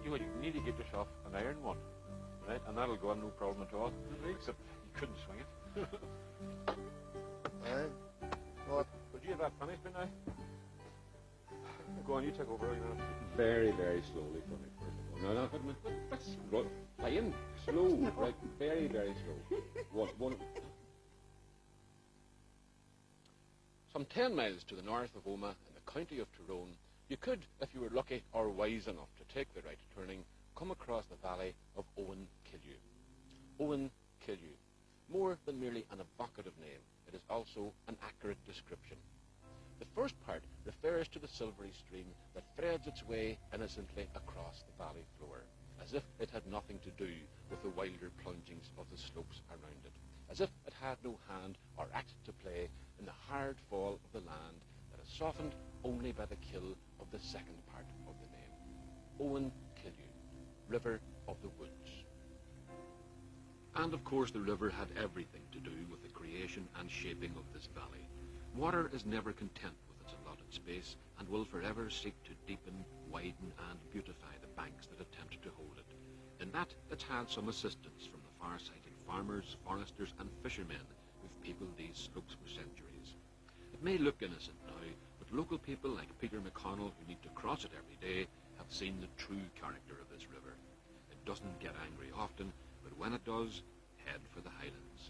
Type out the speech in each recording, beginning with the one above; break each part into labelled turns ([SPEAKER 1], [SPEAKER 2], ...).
[SPEAKER 1] you need to get yourself an iron one, right? And that'll go on no problem at all. Except you couldn't swing it.
[SPEAKER 2] What?
[SPEAKER 1] Would you have that finished by now? Go on, you take over.
[SPEAKER 3] Very, very slowly for me, first of all. No, that's playing slow, right? Very, very slow. One. Some 10 miles to the north of Omagh, in the county of Tyrone, you could, if you were lucky or wise enough to take the right turning, come across the valley of Owen Killew. Owen Killew. More than merely an evocative name, it is also an accurate description. The first part refers to the silvery stream that threads its way innocently across the valley floor, as if it had nothing to do with the wilder plungings of the slopes around it, as if it had no hand or act to play in the hard fall of the land that is softened only by the kill of the second part of the name. Owen Killew, River of the Woods. And of course the river had everything to do with the creation and shaping of this valley. Water is never content with its allotted space and will forever seek to deepen, widen and beautify the banks that attempt to hold it. In that it's had some assistance from the far-sighted farmers, foresters and fishermen who've peopled these slopes for centuries. It may look innocent now, but local people like Peter McConnell, who need to cross it every day, have seen the true character of this river. It doesn't get angry often, but when it does, head for the Highlands.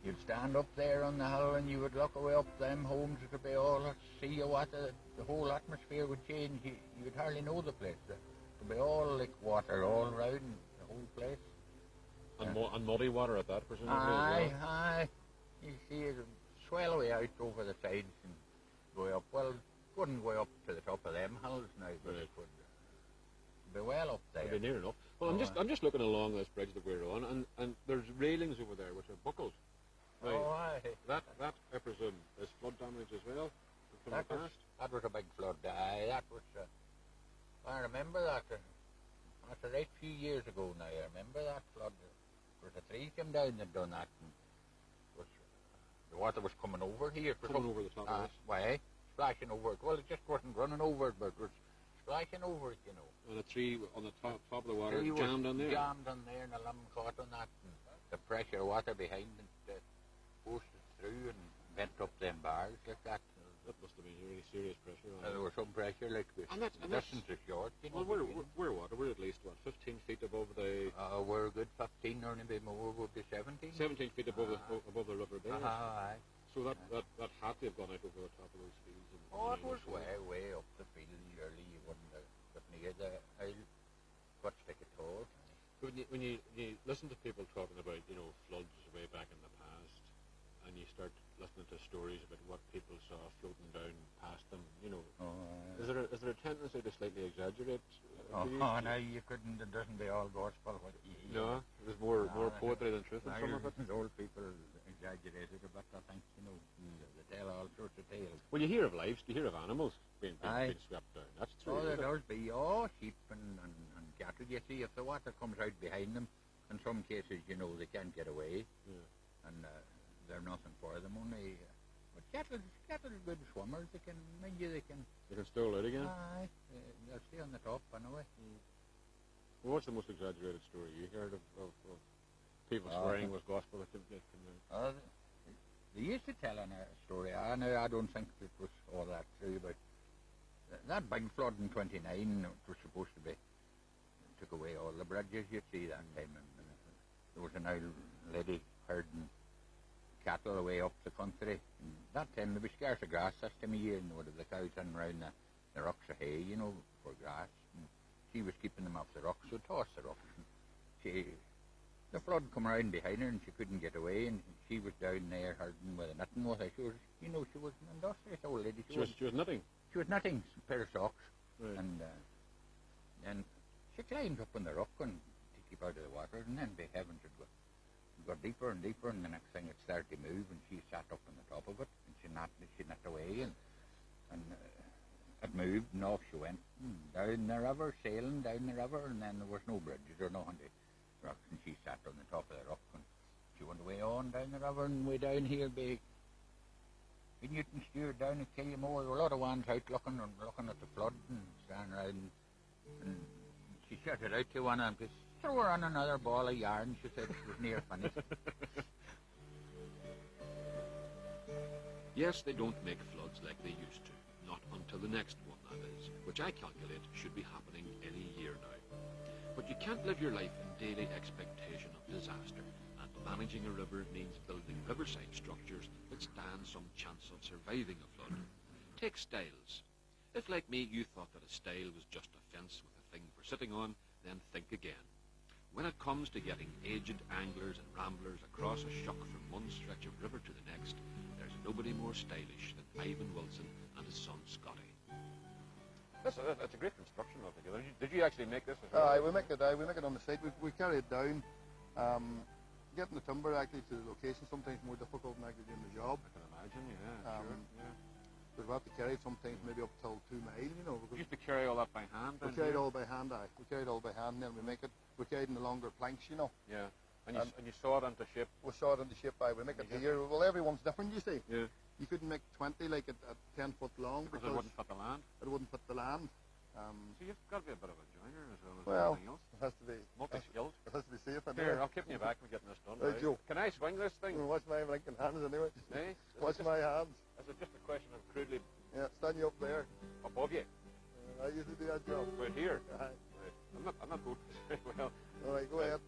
[SPEAKER 2] You'd stand up there on the hill and you would look away up them homes. It would be all, see what the whole atmosphere would change. You'd hardly know the place. It would be all like water all around the whole place.
[SPEAKER 1] And muddy water at that, presumably,
[SPEAKER 2] aye,
[SPEAKER 1] as well?
[SPEAKER 2] Aye. You see it would swell away out over the sides and go up. Well, it wouldn't go up to the top of them hills now, but it would be well up there.
[SPEAKER 1] It'd be near enough. Well, I'm just looking along this bridge that we're on, and there's railings over there which are buckled. Right.
[SPEAKER 2] Oh, aye.
[SPEAKER 1] That, I presume, is flood damage as well?
[SPEAKER 2] That was a big flood. Aye, that was... I remember that. That's a right few years ago now. I remember that flood. There was a tree came down and done that. And the water was coming over here.
[SPEAKER 1] Coming over the top of this?
[SPEAKER 2] Why? Splashing over it. Well, it just wasn't running over it, but it was splashing over it, you know.
[SPEAKER 1] And a tree on the top of the water jammed on there?
[SPEAKER 2] Jammed on there, and the limb caught on that. And the pressure of water behind it forced it through and bent up them bars like that.
[SPEAKER 1] That must have been really serious pressure on it.
[SPEAKER 2] There was some pressure, like the distance is short. You know,
[SPEAKER 1] well, we're what? We're at least, 15 feet above the...
[SPEAKER 2] we're a good 15 or maybe more, we'll be 17.
[SPEAKER 1] 17 feet above the river bed.
[SPEAKER 2] Aye.
[SPEAKER 1] So that had to have gone out over the top of those fields.
[SPEAKER 2] It was way up the field, surely you wouldn't have got near the hill. Got stick at all.
[SPEAKER 1] When you listen to people talking about, floods way back in the past, and you start listening to stories about what people saw floating down past them, is there a tendency to slightly exaggerate?
[SPEAKER 2] No, you couldn't. It doesn't be all gospel.
[SPEAKER 1] No, there's more poetry than truth in some of it.
[SPEAKER 2] Old people exaggerated a bit, I think. They tell all sorts of tales.
[SPEAKER 1] Well, you hear of lives, you hear of animals being swept down. That's true.
[SPEAKER 2] There does be sheep and cattle. You see, if the water comes out behind them, in some cases, they can't get away, and they're nothing for them. Only, but cattle are good swimmers. They can
[SPEAKER 1] stow out again.
[SPEAKER 2] Aye, they'll stay on the top anyway.
[SPEAKER 1] Well, what's the most exaggerated story you heard of people swearing was gospel?
[SPEAKER 2] They used to tell a story. I don't think it was all that true, but that big flood in '29, it was supposed to be, took away all the bridges, you see, that time. And there was an old lady herding cattle away up the country. And that time there was scarce of grass this time of year, and the cows in around the rocks of hay, for grass. And she was keeping them off the rocks, so tossed the rocks. And the flood come around behind her, and she couldn't get away, and she was down there herding with a knitting with her. She was an industrious old lady.
[SPEAKER 1] She was knitting?
[SPEAKER 2] She was knitting a pair of socks.
[SPEAKER 1] Right.
[SPEAKER 2] And she climbed up on the rock and to keep out of the water, and then by heavens it got deeper and deeper, and the next thing it started to move, and she sat up on the top of it, and she knit away, and it moved, and off she went, down the river, sailing down the river, and then there was no bridges or nothing to rocks, and she sat on the top of the rock, and she went away on down the river, and way down here by Newton Stewart down at Killiamore. There were a lot of ones out looking at the flood and standing around, and she shouted out to one of them, throw her on another ball of yarn. She said it was near finished.
[SPEAKER 3] Yes, they don't make floods like they used to. Not until the next one, that is, which I calculate should be happening any year now. But you can't live your life in daily expectation of disaster, and managing a river means building riverside structures that stand some chance of surviving a flood. Take stiles. If, like me, you thought that a stile was just a fence with a thing for sitting on, then think again. When it comes to getting aged anglers and ramblers across a shock from one stretch of river to the next, there's nobody more stylish than Ivan Wilson and his son Scotty. That's a great construction altogether. Did you actually make this as well?
[SPEAKER 4] We make it on the site. We carry it down. Getting the timber actually to the location sometimes more difficult than actually doing the job.
[SPEAKER 3] I can imagine, yeah, sure. Yeah.
[SPEAKER 4] Because we have to carry it sometimes maybe up till 2 miles, you know.
[SPEAKER 3] You used to carry all that by hand?
[SPEAKER 4] We carry it all by hand, We carry it all by hand, and then we make it. We carry it in the longer planks, you know.
[SPEAKER 3] Yeah. And you saw it into shape?
[SPEAKER 4] We saw it into shape, We make it here. Well, everyone's different, you see.
[SPEAKER 3] Yeah.
[SPEAKER 4] You couldn't make 20 like at 10 foot long
[SPEAKER 3] because it wouldn't fit the land?
[SPEAKER 4] It wouldn't fit the land.
[SPEAKER 3] So you've got to be a bit of a joiner as well as anything else.
[SPEAKER 4] It has to be.
[SPEAKER 3] Multi-skilled.
[SPEAKER 4] It has to be safe.
[SPEAKER 3] Here, I'll keep you back for getting this done.
[SPEAKER 4] Right, Joe.
[SPEAKER 3] Can I swing this thing?
[SPEAKER 4] Watch my blinking hands anyway.
[SPEAKER 3] Hey?
[SPEAKER 4] Watch my hands.
[SPEAKER 3] Is it just a question of crudely...
[SPEAKER 4] Yeah, stand you up there.
[SPEAKER 3] Above you?
[SPEAKER 4] I usually do that job.
[SPEAKER 3] Right here?
[SPEAKER 4] Right.
[SPEAKER 3] I'm not good. Well...
[SPEAKER 4] All right, go ahead.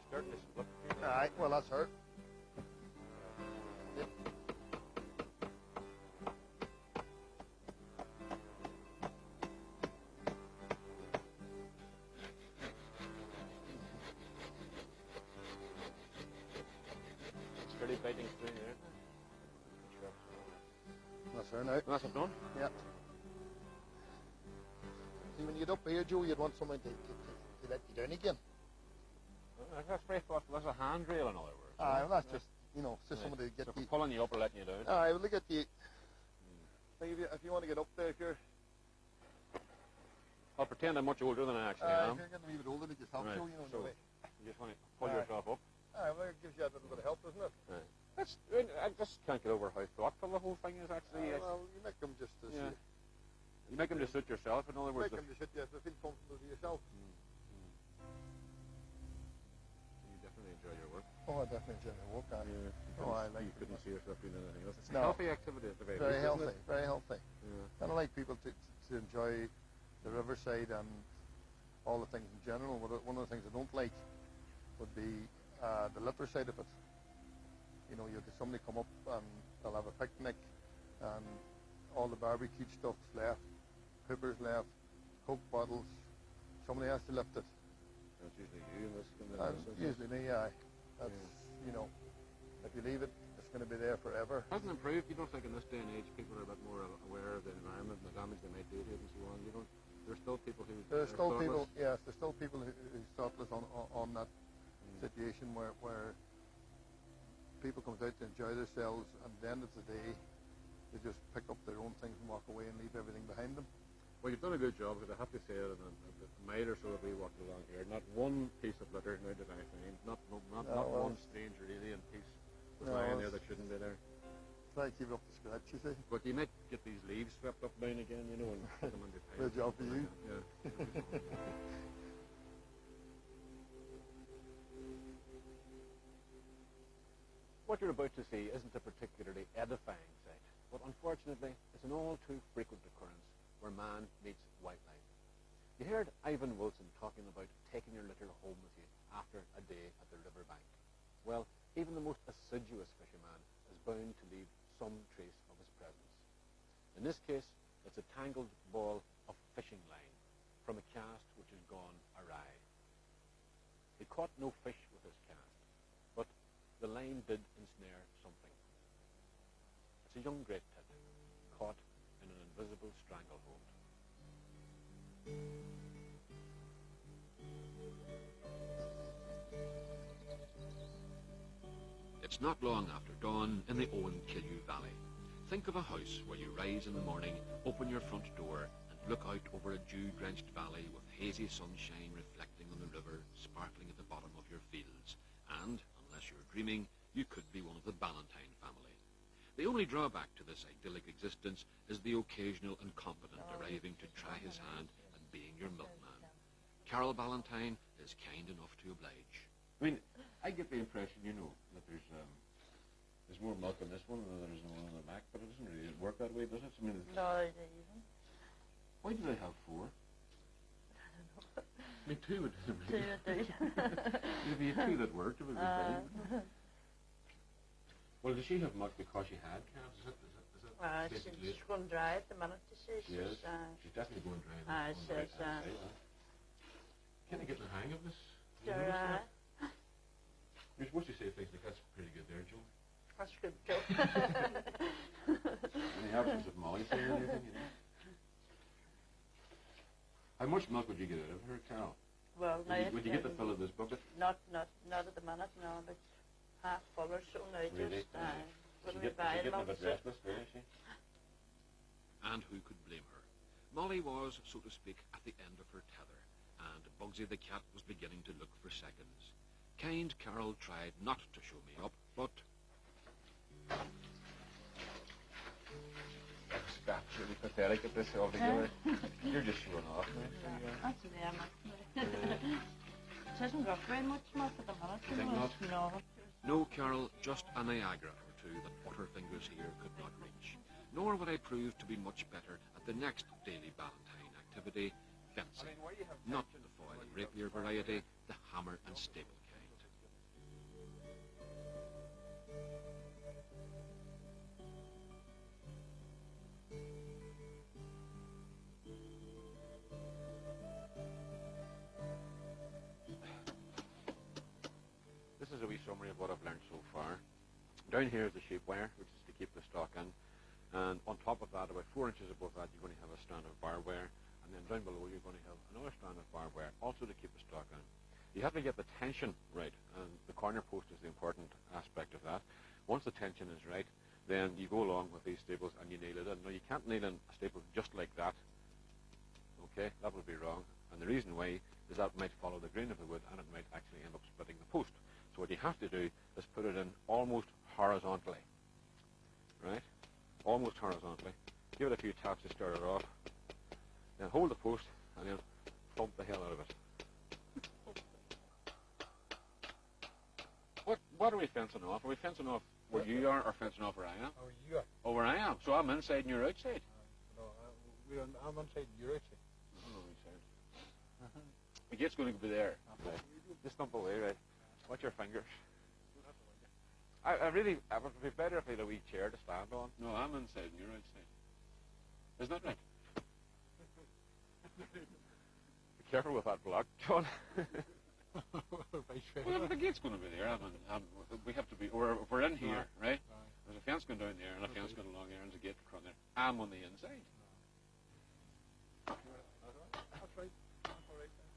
[SPEAKER 3] Starting to split.
[SPEAKER 4] All right, well, that's hurt. Yep.
[SPEAKER 3] It's really biting through there.
[SPEAKER 4] That's her now.
[SPEAKER 3] That's it done?
[SPEAKER 4] Yeah. See, when you get up here, Joe, you'd want someone to let you down again.
[SPEAKER 3] That's very thoughtful. That's a handrail, in other words.
[SPEAKER 4] Well, that's just, it's just somebody to get
[SPEAKER 3] so
[SPEAKER 4] you.
[SPEAKER 3] Pulling you up or letting you down.
[SPEAKER 4] Well, look at you. If you want to get up there, if you're...
[SPEAKER 3] I'll pretend I'm much older than I actually am.
[SPEAKER 4] If you're getting a wee bit older, it just helps
[SPEAKER 3] Right.
[SPEAKER 4] you,
[SPEAKER 3] So
[SPEAKER 4] the way.
[SPEAKER 3] you just want to pull yourself up.
[SPEAKER 4] Well, it gives you a little bit of help, doesn't it?
[SPEAKER 3] Right. I just can't get over how thoughtful the whole thing is actually.
[SPEAKER 4] Well, you make them just to
[SPEAKER 3] Yeah. You make them to suit yourself, in other words.
[SPEAKER 4] make them to sit there to feel comfortable to yourself.
[SPEAKER 3] You definitely enjoy your work.
[SPEAKER 4] Oh, I definitely enjoy my work.
[SPEAKER 3] You couldn't see yourself doing anything else. It's a
[SPEAKER 4] No.
[SPEAKER 3] healthy activity at the very
[SPEAKER 4] Very
[SPEAKER 3] least, isn't
[SPEAKER 4] healthy,
[SPEAKER 3] it?
[SPEAKER 4] very healthy.
[SPEAKER 3] Yeah.
[SPEAKER 4] And I like people to enjoy the riverside and all the things in general. One of the things I don't like would be the litter side of it. You know, you get somebody come up and they'll have a picnic and all the barbecue stuff's left, hoopers left, Coke bottles. Somebody has to lift it.
[SPEAKER 3] That's usually you in this
[SPEAKER 4] That's usually me, aye. That's, if you leave it, it's going to be there forever.
[SPEAKER 3] Hasn't improved. You don't think in this day and age people are a bit more aware of the environment and the damage they might do to it and so on. There's still people who
[SPEAKER 4] There's still people,
[SPEAKER 3] thoughtless.
[SPEAKER 4] yes, there's still people who's thoughtless on that situation where people come out to enjoy themselves, and at the end of the day, they just pick up their own things and walk away and leave everything behind them.
[SPEAKER 3] Well, you've done a good job, because I have to say it, in a mile or so that we walked along here, not one piece of litter now did I find, not one strange or alien piece was lying there that shouldn't be there.
[SPEAKER 4] Try to keep it up to scratch, you see.
[SPEAKER 3] But you might get these leaves swept up down again, and put them on the piles.
[SPEAKER 4] Good job for you.
[SPEAKER 3] Yeah. What you're about to see isn't a particularly edifying sight, but unfortunately it's an all too frequent occurrence where man meets wildlife. You heard Ivan Wilson talking about taking your litter home with you after a day at the riverbank. Well, even the most assiduous fisherman is bound to leave some trace of his presence. In this case, it's a tangled ball of fishing line from a cast which has gone awry. He caught no fish with his cast, but the line did ensnare something. It's a young great tit caught in an invisible stranglehold. It's not long after dawn in the Owen Killieu Valley. Think of a house where you rise in the morning, open your front door, and look out over a dew-drenched valley with hazy sunshine reflecting on the river, sparkling at the bottom of your fields. And, unless you're dreaming, you could be one of the Ballantyne family. The only drawback to this idyllic existence is the occasional incompetent arriving to try his hand at being your milkman. Carol Ballantyne is kind enough to oblige.
[SPEAKER 1] I mean, I get the impression, that there's more milk in this one than there is in the one on the back, but it doesn't really work that way, does it? I mean,
[SPEAKER 5] No, it isn't.
[SPEAKER 1] why do they have 4? I mean, 2 would do.
[SPEAKER 5] Two would do.
[SPEAKER 1] It'd be 2 that worked, it would be fine. Well, does she have milk because she had calves? Is that basically
[SPEAKER 5] She's going dry at the minute, you see.
[SPEAKER 1] She is. She's definitely going dry.
[SPEAKER 5] She's,
[SPEAKER 1] Can I get the hang of this?
[SPEAKER 5] You're
[SPEAKER 1] You're supposed to say things like, that's pretty good there, Joe.
[SPEAKER 5] That's good, Joe.
[SPEAKER 1] In the absence of Molly saying anything, How much milk would you get out of her, Carol?
[SPEAKER 5] Well, now
[SPEAKER 1] Would you get the fill of this bucket?
[SPEAKER 5] Not at the minute, no, but half full or so now.
[SPEAKER 1] Really?
[SPEAKER 5] Just
[SPEAKER 1] She's
[SPEAKER 5] when we
[SPEAKER 1] getting
[SPEAKER 5] buy
[SPEAKER 1] a
[SPEAKER 5] them.
[SPEAKER 1] bit restless, really, is she?
[SPEAKER 3] And who could blame her? Molly was, so to speak, at the end of her tether, and Bugsy the cat was beginning to look for seconds. Kind Carol tried not to show me up, but...
[SPEAKER 1] That's really pathetic at this altogether. You're just showing off, man.
[SPEAKER 5] That's the way I'm It hasn't got very much milk at the minute.
[SPEAKER 1] You think not?
[SPEAKER 5] No.
[SPEAKER 3] No, Carol, just a Niagara or two that butterfingers here could not reach. Nor would I prove to be much better at the next daily Ballantyne activity, fencing. Not the foil and rapier variety, the hammer and staple kind.
[SPEAKER 1] This is a wee summary of what I've learned so far. Down here is the sheep wire, which is to keep the stock in. And on top of that, about 4 inches above that, you're going to have a strand of barbed wire. And then down below, you're going to have another strand of barbed wire, also to keep the stock in. You have to get the tension right, and the corner post is the important aspect of that. Once the tension is right, then you go along with these staples and you nail it in. Now, you can't nail in a staple just like that. Okay, that would be wrong. And the reason why is that might follow the grain of the wood, and it might actually end up splitting the post. So what you have to do is put it in almost horizontally, right? Almost horizontally. Give it a few taps to start it off. Then hold the post and then thump the hell out of it. What are we fencing off? Are we fencing off where you are or fencing off where I am?
[SPEAKER 2] Oh, you are.
[SPEAKER 1] Oh, where I am. So I'm inside and you're outside.
[SPEAKER 2] No, I'm inside and you're outside.
[SPEAKER 1] I'm outside. The gate's going to be there. Right. Just thump away, right? Watch your fingers. I really, it would be better if I had a wee chair to stand on. No, I'm inside and you're outside. Isn't that right? Be careful with that block, John. Well, the gate's going to be there. We have to be, if we're in here, right? There's a fence going down there and a fence going along there and there's a gate across there. I'm on the inside.
[SPEAKER 2] That's right. That's all right then.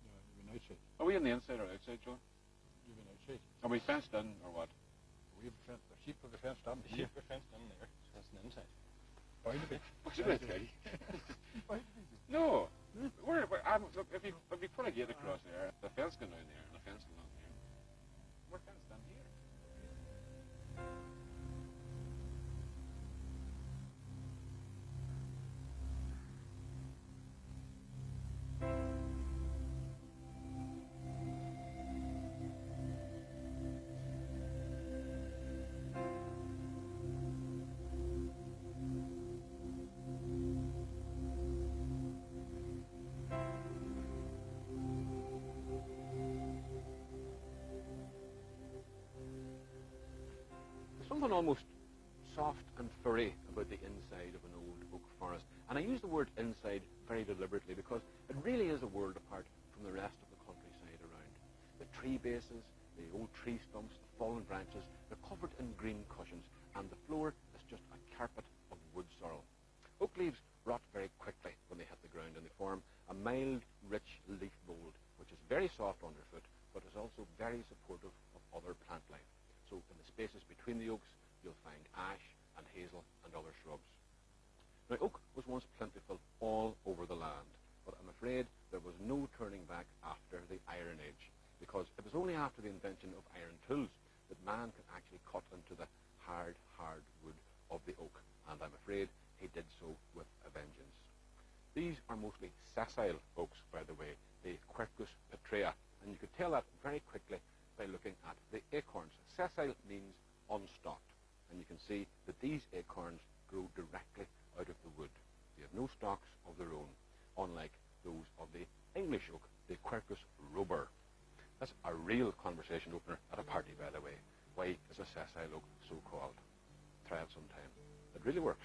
[SPEAKER 2] Yeah, you've been outside.
[SPEAKER 1] Are we on the inside or outside, John?
[SPEAKER 2] You've been outside.
[SPEAKER 1] Are we fenced in or what?
[SPEAKER 2] We have fenced. The sheep have the fenced in.
[SPEAKER 6] The sheep are fenced in there, so that's an inside.
[SPEAKER 2] Bound to be.
[SPEAKER 1] What's it outside? No. Look, if you put a gate across there, the fence going down there and a fence along there, we're fenced in here. Something almost soft and furry about the inside of an old oak forest. And I use the word inside very deliberately because it really is a world apart from the rest of the countryside around. The tree bases, the old tree stumps, the fallen branches, they're covered in green cushions, and the floor is just a carpet of wood sorrel. Oak leaves rot very quickly when they hit the ground, and they form a mild, rich leaf mold, which is very soft underfoot, but is also very supportive of other plant life. So in the spaces between the oaks, you'll find ash and hazel and other shrubs. Now, oak was once plentiful all over the land, but I'm afraid there was no turning back after the Iron Age, because it was only after the invention of iron tools
[SPEAKER 3] that man can actually cut into the hard wood of the oak, and I'm afraid he did so with a vengeance. These are mostly sessile oaks, by the way, the Quercus petrea, and you could tell that very quickly by looking at the acorns. Sessile means unstalked, and you can see that these acorns grow directly out of the wood. They have no stalks of their own, unlike those of the English oak, the Quercus robur. That's a real conversation opener at a party, by the way. Why is a sessile oak so called? Try it sometime. It really works.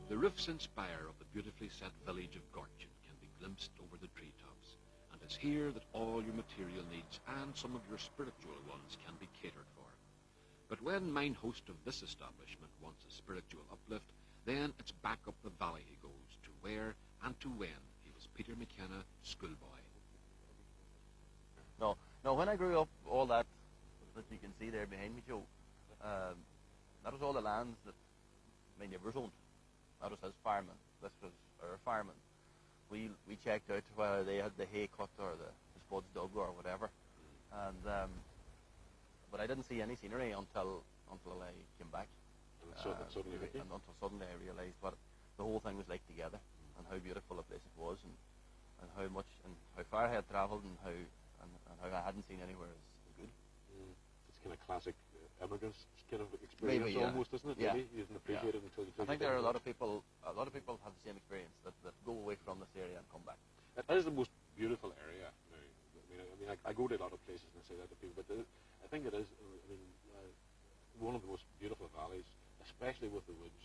[SPEAKER 3] The roofs and spire of the beautifully set village of Gortin can be glimpsed over the treetops, and it's here that all your material needs and some of your spiritual ones can be catered for. But when mine host of this establishment wants a spiritual uplift, then it's back up the valley he goes, to where and to when he was Peter McKenna, schoolboy.
[SPEAKER 6] No, when I grew up, all that you can see there behind me, Joe, that was all the lands that my neighbours owned. That was his farming. This was our farming. We checked out whether they had the hay cut or the spuds dug or whatever, and but I didn't see any scenery until I came back.
[SPEAKER 1] And suddenly,
[SPEAKER 6] and until suddenly I realised what the whole thing was like together, and how beautiful a place it was, and how much and how far I had travelled, and how I hadn't seen anywhere as good.
[SPEAKER 1] It's kind of classic immigrants kind of experience,
[SPEAKER 6] Maybe, yeah.
[SPEAKER 1] almost, isn't it?
[SPEAKER 6] Yeah.
[SPEAKER 1] Really? You didn't appreciate it until you took
[SPEAKER 6] I think
[SPEAKER 1] it.
[SPEAKER 6] there are a lot of people have the same experience that go away from this area and come back.
[SPEAKER 1] It is the most beautiful area. Now, I go to a lot of places and I say that to people, but I think it is. One of the most beautiful valleys, especially with the woods.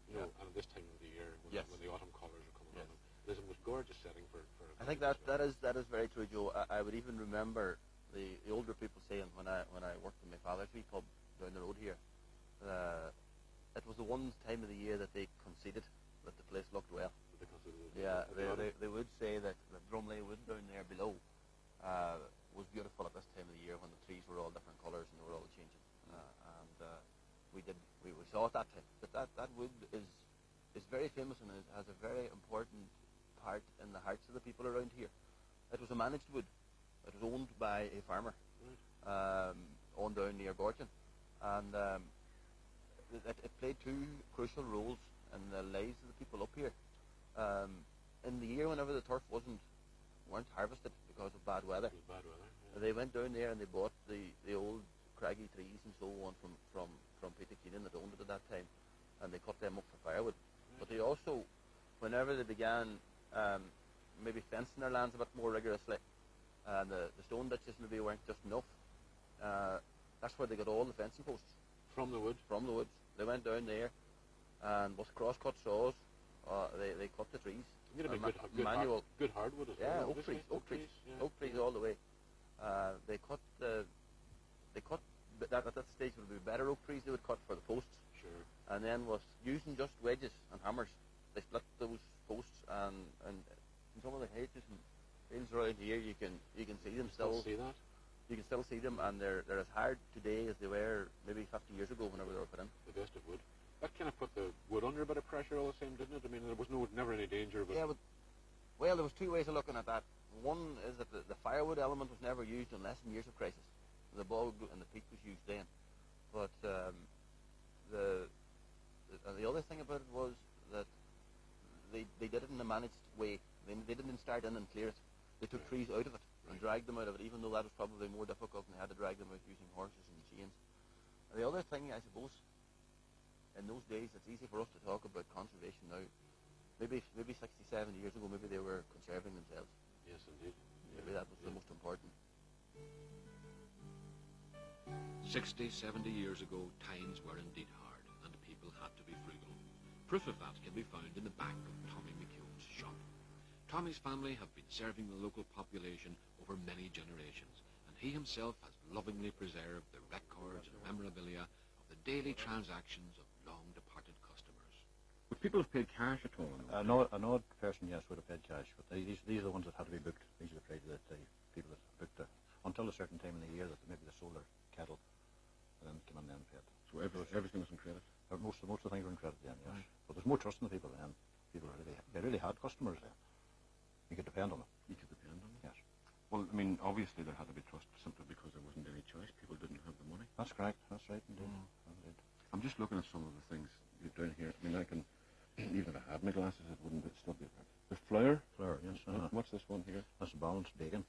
[SPEAKER 1] You know, and at this time of the year, when the autumn colours are coming on them, it is the most gorgeous setting for
[SPEAKER 6] I think that is very true, Joe. I would even remember the older people saying when I worked in my father's wee pub down the road here, it was the one time of the year that they conceded that the place looked well. They would say that the Drumley Wood down there below was beautiful at this time of the year when the trees were all different colours and they were all changing. We saw it that time. But that wood is very famous and it has a very important part in the hearts of the people around here. It was a managed wood. It was owned by a farmer on down near Gortin, and it played two crucial roles in the lives of the people up here. In the year whenever the turf weren't harvested because of bad weather, they went down there and they bought the old craggy trees and so on from Peter Keenan that owned it at that time, and they cut them up for firewood. But they also, whenever they began maybe fencing their lands a bit more rigorously, and the stone ditches maybe weren't just enough, that's where they got all the fencing posts.
[SPEAKER 1] From the wood?
[SPEAKER 6] From the woods. They went down there and with cross-cut saws, they cut the trees.
[SPEAKER 1] You get a big
[SPEAKER 6] manual.
[SPEAKER 1] Good hardwood as
[SPEAKER 6] yeah,
[SPEAKER 1] well.
[SPEAKER 6] Oak trees all the way. They cut that at that stage would be better oak trees they would cut for the posts.
[SPEAKER 1] Sure.
[SPEAKER 6] And then was using just wedges and hammers. They split those posts, and in some of the hedges and fields around here you can see them still.
[SPEAKER 1] See that?
[SPEAKER 6] You can still see them, and they're as hard today as they were maybe 50 years ago whenever they were put in.
[SPEAKER 1] The best of wood. That kind of put the wood under a bit of pressure all the same, didn't it? I mean, there was never any danger of it.
[SPEAKER 6] Yeah, well, there was two ways of looking at that. One is that the firewood element was never used unless in years of crisis. The bog and the peat was used then. But the other thing about it was that they did it in a managed way. They didn't start in and clear it. They took trees out of it and dragged them out of it, even though that was probably more difficult and they had to drag them out using horses and chains. And the other thing, I suppose, in those days, it's easy for us to talk about conservation now. Maybe 60, 70 years ago, maybe they were conserving themselves.
[SPEAKER 1] Yes, indeed.
[SPEAKER 6] Maybe that was the most important.
[SPEAKER 3] 60, 70 years ago, times were indeed hard, and people had to be frugal. Proof of that can be found in the back of Tommy McKeown's shop. Tommy's family have been serving the local population over many generations, and he himself has lovingly preserved the records and memorabilia of the daily transactions of long-departed customers.
[SPEAKER 7] Would people have paid cash at all? An odd person, yes, would have paid cash, but these are the ones that had to be booked. These are the trade that the people that booked until a certain time in the year that maybe they sold their cattle and then came in and paid.
[SPEAKER 1] So everything was in credit?
[SPEAKER 7] Most of the things were in credit then, yes. Right. But there's more trust in the people then. People really had customers then. You could depend on them.
[SPEAKER 1] You could depend on them?
[SPEAKER 7] Yes.
[SPEAKER 1] Well, I mean, obviously there had to be trust simply because there wasn't any choice. People didn't have the money.
[SPEAKER 7] That's correct. That's right, indeed. Indeed.
[SPEAKER 1] I'm just looking at some of the things down here. I mean, I can, even if I had my glasses, it wouldn't still be right. The flour.
[SPEAKER 7] Flour, yes.
[SPEAKER 1] What's this one here?
[SPEAKER 7] That's a balanced bacon.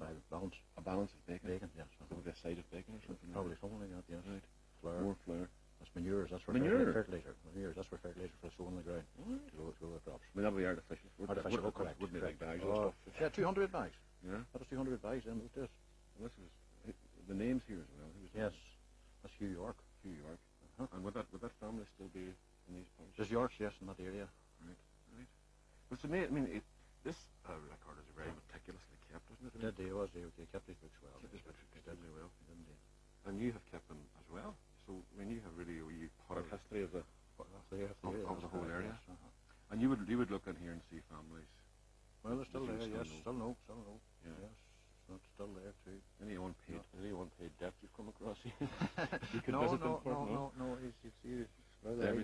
[SPEAKER 7] Balance.
[SPEAKER 1] A balance of bacon.
[SPEAKER 7] Bacon, yes.
[SPEAKER 1] So maybe a side of bacon or something.
[SPEAKER 7] Probably something like that, yes.
[SPEAKER 1] Right.
[SPEAKER 7] Flour.
[SPEAKER 1] More flour.
[SPEAKER 7] That's manures. That's for
[SPEAKER 1] Manure?
[SPEAKER 7] fertilizer. Manures. That's for fertilizer for sowing the ground. To grow the crops.
[SPEAKER 1] I mean, that would be artificial.
[SPEAKER 7] Artificial, correct.
[SPEAKER 1] Wouldn't be like bags
[SPEAKER 7] Oh,
[SPEAKER 1] and stuff.
[SPEAKER 7] yeah, 200 bags.
[SPEAKER 1] Yeah.
[SPEAKER 7] That was 200 bags then those days.
[SPEAKER 1] And this is the names here as well. Who was
[SPEAKER 7] Yes. That's Hugh York.
[SPEAKER 1] Hugh York. And would that family still be in these parts?
[SPEAKER 7] There's Yorks, yes, in that area.
[SPEAKER 1] Right. But to me, I mean, this record is very meticulously kept, isn't it?
[SPEAKER 7] He kept his books well.
[SPEAKER 1] Kept his books extremely well.
[SPEAKER 7] He did indeed.
[SPEAKER 1] And you have kept them as well. So, I mean, you have really a wee potted history of the whole area.
[SPEAKER 7] Yes,
[SPEAKER 1] And you would look in here and see families.
[SPEAKER 7] Well, they're still
[SPEAKER 1] You
[SPEAKER 7] there,
[SPEAKER 1] would
[SPEAKER 7] yes.
[SPEAKER 1] still know.
[SPEAKER 7] Still know.
[SPEAKER 1] Yeah.
[SPEAKER 7] Yes. It's still there too.
[SPEAKER 1] Any unpaid debt you've come across here? You could
[SPEAKER 7] No.
[SPEAKER 1] visit them for it,
[SPEAKER 7] He's well, there.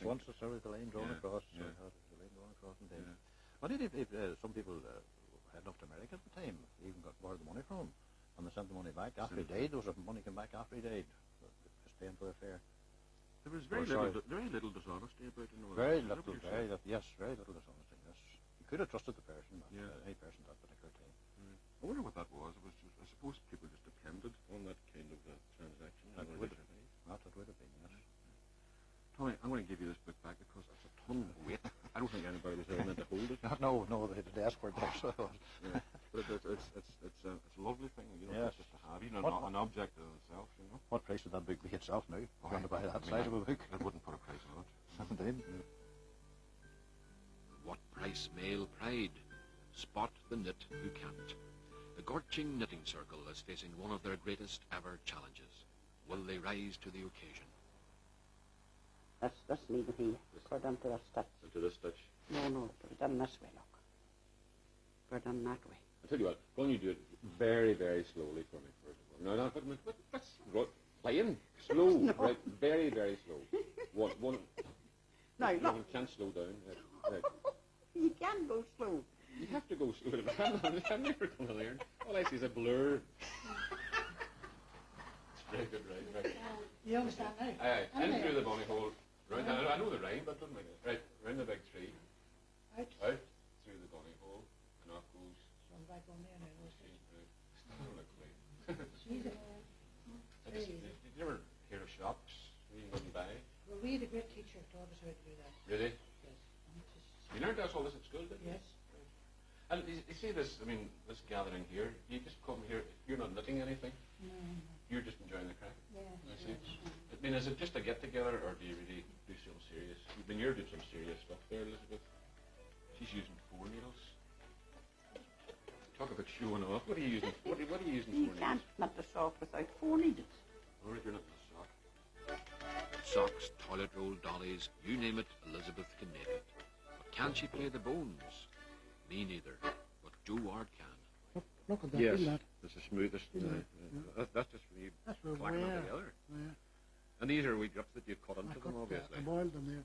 [SPEAKER 7] Once the sort of the line drawn
[SPEAKER 1] Yeah,
[SPEAKER 7] across.
[SPEAKER 1] yeah.
[SPEAKER 7] So the line drawn across and then.
[SPEAKER 1] Yeah.
[SPEAKER 7] But some people heading up to America at the time even got borrowed the money from him, and they sent the money back after he died. There was money came back after he died, just paying for the fare.
[SPEAKER 1] There was
[SPEAKER 7] very
[SPEAKER 1] little dishonesty about it.
[SPEAKER 7] Very little dishonesty. Yes. Yes, you could have trusted the person, any person at that particular time.
[SPEAKER 1] I wonder what that was. It was just, I suppose people just depended on that kind of transaction.
[SPEAKER 7] That would have been, yes.
[SPEAKER 1] Tommy, I'm going to give you this book back because it's a ton of weight. I don't think anybody was ever meant to hold it.
[SPEAKER 7] No, the desk were there, so it was.
[SPEAKER 1] Yeah. But it's a lovely thing,
[SPEAKER 7] Yes.
[SPEAKER 1] just to have, an object in itself,
[SPEAKER 7] What price would that book be itself now?
[SPEAKER 1] Oh,
[SPEAKER 7] Going to buy that
[SPEAKER 1] I mean,
[SPEAKER 7] size of a book?
[SPEAKER 1] I wouldn't put a price on it.
[SPEAKER 7] Indeed.
[SPEAKER 3] What price male pride? Spot the knit who can't. The Gorching Knitting Circle is facing one of their greatest ever challenges. Will they rise to the occasion?
[SPEAKER 5] Let's leave it here. Put it into the stitch.
[SPEAKER 1] Into this stitch.
[SPEAKER 5] No, put it in this way, look. Put it in that way.
[SPEAKER 1] I'll tell you what, why don't you do it very, very slowly for me first of all. No, but that's playing. Slow,
[SPEAKER 5] No.
[SPEAKER 1] right? Very, very slow. One.
[SPEAKER 5] Now, look.
[SPEAKER 1] You can't slow down. Right.
[SPEAKER 5] You can go slow.
[SPEAKER 1] You have to go slow. I'm never going to learn. All I see is a blur. It's very good, right?
[SPEAKER 8] You understand now?
[SPEAKER 1] Aye, in through the bonny hole. Round, I know the rhyme, but don't make it. Right, round the big tree.
[SPEAKER 8] Out.
[SPEAKER 1] Out through the bonny hole, and off goes.
[SPEAKER 8] So I'm back on there now.
[SPEAKER 1] Still look great.
[SPEAKER 8] She's a
[SPEAKER 1] Did you ever hear of shops where you wouldn't buy?
[SPEAKER 8] well, we had a great teacher who taught us how to do that.
[SPEAKER 1] Really?
[SPEAKER 8] Yes. And it just,
[SPEAKER 1] You learned all this at school, didn't you?
[SPEAKER 8] yes.
[SPEAKER 1] And you see this, I mean, this gathering here, you just come here, you're not knitting anything, you're just enjoying the crack.
[SPEAKER 8] Yeah.
[SPEAKER 1] I see. I mean, is it just a get-together, or do you really do some serious? I mean, you're doing some serious stuff there, Elizabeth. She's using 4 needles. Talk about showing off. What are you using? What are you using 4
[SPEAKER 5] You
[SPEAKER 1] needles?
[SPEAKER 5] can't knit the sock without 4 needles.
[SPEAKER 1] Or if you're not in a sock.
[SPEAKER 3] Socks, toilet roll, dollies, you name it, Elizabeth can make it. But can she play the bones? Me neither, but Joe Ward can.
[SPEAKER 8] Look at that.
[SPEAKER 1] Yes,
[SPEAKER 8] Isn't that?
[SPEAKER 1] it's the smoothest. That's just when you
[SPEAKER 8] That's where
[SPEAKER 1] clack them together.
[SPEAKER 8] Yeah.
[SPEAKER 1] And these are wee drops that you cut
[SPEAKER 8] I
[SPEAKER 1] into
[SPEAKER 8] cut,
[SPEAKER 1] them, obviously.
[SPEAKER 8] I boiled them there.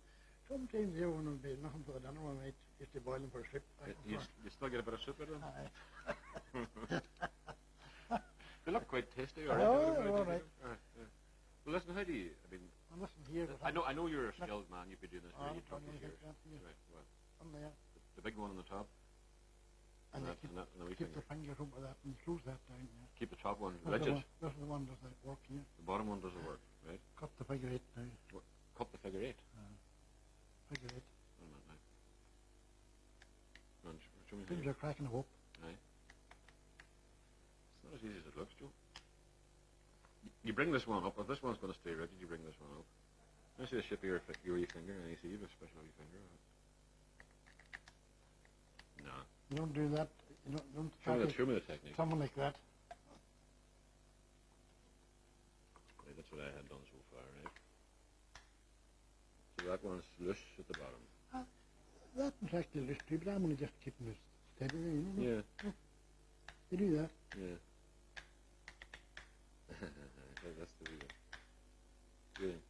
[SPEAKER 8] Sometimes there when would be nothing for the dinner one night, used to boil them for a soup.
[SPEAKER 1] You still get a bit of soup out of them?
[SPEAKER 8] Aye.
[SPEAKER 1] They look quite tasty.
[SPEAKER 8] Oh, they're all right.
[SPEAKER 1] Well, listen, how do you? I mean,
[SPEAKER 8] And listen here.
[SPEAKER 1] I know you're a skilled man. You've been doing this for
[SPEAKER 8] I'm
[SPEAKER 1] 20 years.
[SPEAKER 8] here.
[SPEAKER 1] Right. Well,
[SPEAKER 8] And there.
[SPEAKER 1] the big one on the top.
[SPEAKER 8] And
[SPEAKER 1] And
[SPEAKER 8] they
[SPEAKER 1] that, and that, and the wee
[SPEAKER 8] keep
[SPEAKER 1] finger.
[SPEAKER 8] their fingers over that and close that down. Yeah.
[SPEAKER 1] Keep the top one
[SPEAKER 8] That's the
[SPEAKER 1] rigid.
[SPEAKER 8] one- That's the one that work here.
[SPEAKER 1] The bottom one doesn't work, right?
[SPEAKER 8] Cut the figure 8 now.
[SPEAKER 1] Cut the figure 8.
[SPEAKER 8] Figure 8.
[SPEAKER 1] Wait a minute now. Go on, show me how
[SPEAKER 8] Things
[SPEAKER 1] you-
[SPEAKER 8] are cracking up.
[SPEAKER 1] Aye. It's not as easy as it looks, Joe. You bring this one up. If this one's going to stay rigid, you bring this one up. I see the shape of your wee finger, and you see you have a special wee finger. No.
[SPEAKER 8] You don't do that. You don't try to
[SPEAKER 1] Show me the technique.
[SPEAKER 8] something like that.
[SPEAKER 1] Right, that's what I had done so far, right? So that one's loose at the bottom.
[SPEAKER 8] That was actually loose too, but I'm only just keeping it steady. You know?
[SPEAKER 1] Yeah.
[SPEAKER 8] You do that.
[SPEAKER 1] Yeah. That's the reason. Brilliant.